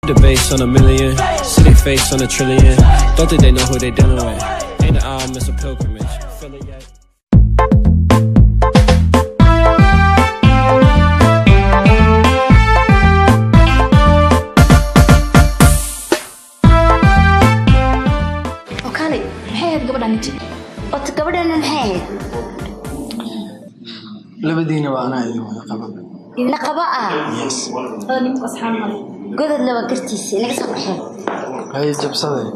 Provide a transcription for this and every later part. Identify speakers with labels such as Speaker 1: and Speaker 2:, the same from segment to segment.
Speaker 1: The base on a million, see their face on a trillion. Don't think they know who they dealing with. Ain't it all miss a pilgrimage? Feel it yet?
Speaker 2: وكالي محيد قبل أن تجي قبل أن نحيد
Speaker 3: لبدينا وأنا اللي نقبة
Speaker 2: نقبة
Speaker 3: يس
Speaker 2: هذا اللي متقص حامل قدر لو كرتيسي نقص محيد
Speaker 3: هاي جب صدري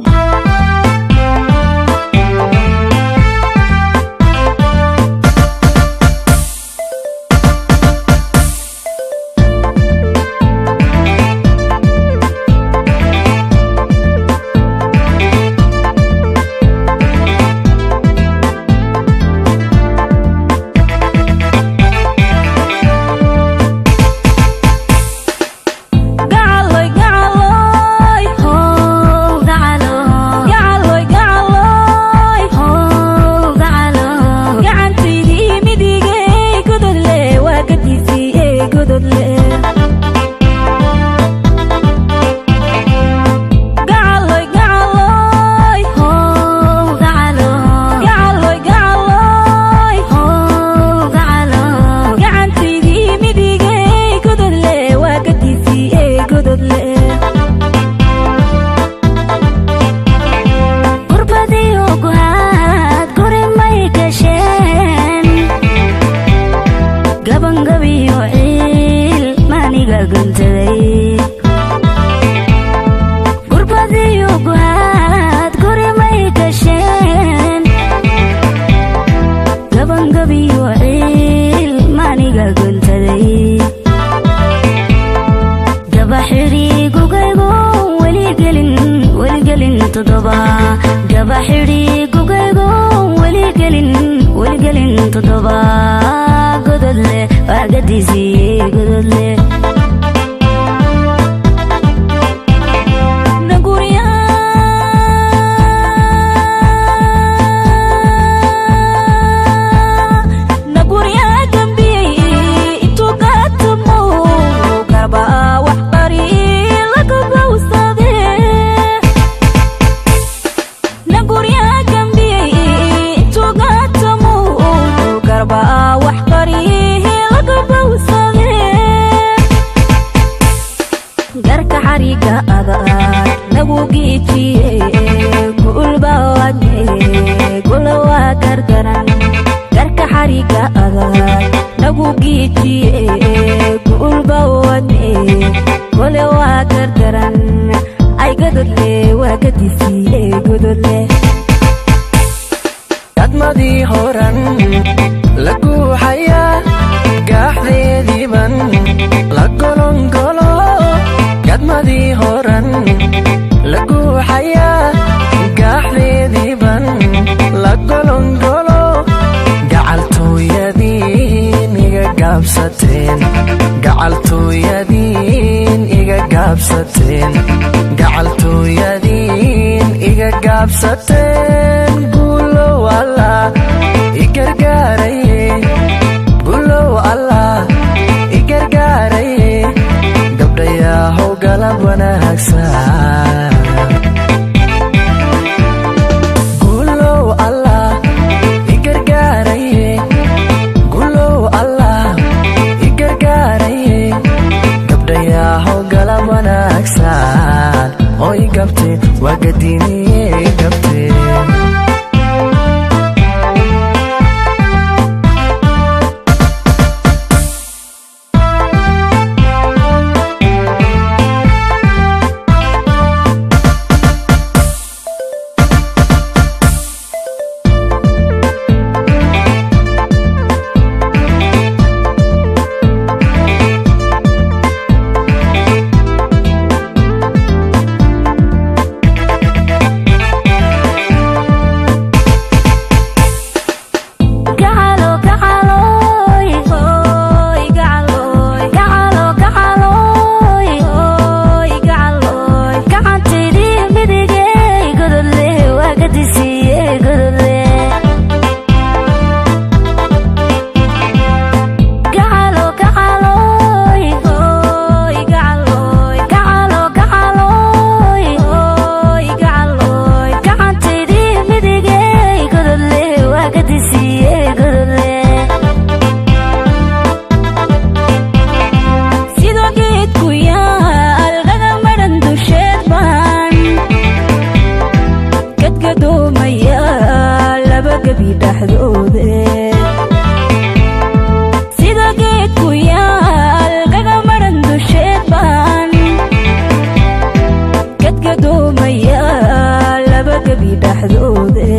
Speaker 4: gabi dhaxdoode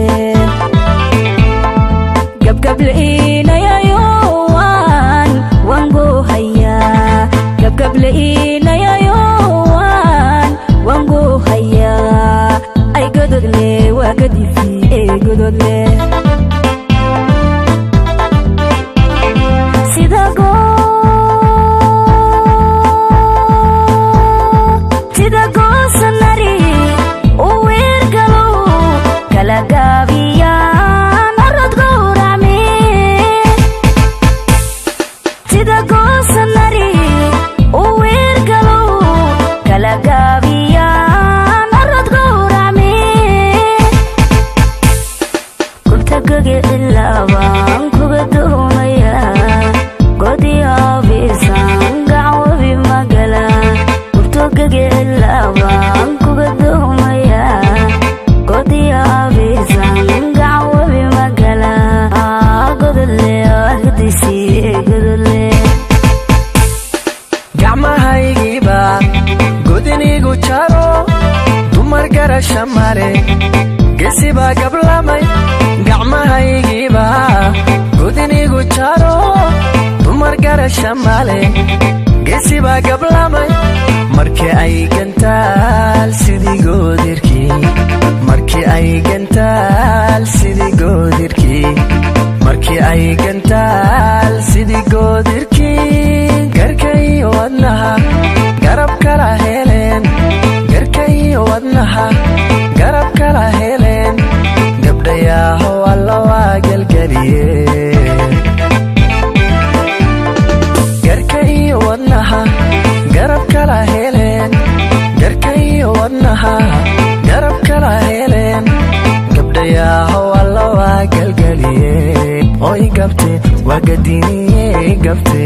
Speaker 4: gabgableena yayowaan wango haya gabgableena yayowaan wango haya ay gododle waa gadifi ee gododle
Speaker 5: shamare gesiba gablamay gacmahaygiiba gudinigu jaro dumar gara shamale gesiba gablamay markii ay gantaal sidii goodirkii markii ay gantaal sidii goodirkii markii ay gantaal sidii goodirkii garkay wadnaha garab kala heleen garkay wadnaha garab kala heleen gabdhayaho alla waa galgaliye garkay wadnaha garab kala heleen garkay wadnaha garab kala heleen gabdhayaho alla waa galgaliye oy gabte waa gadiniye gabte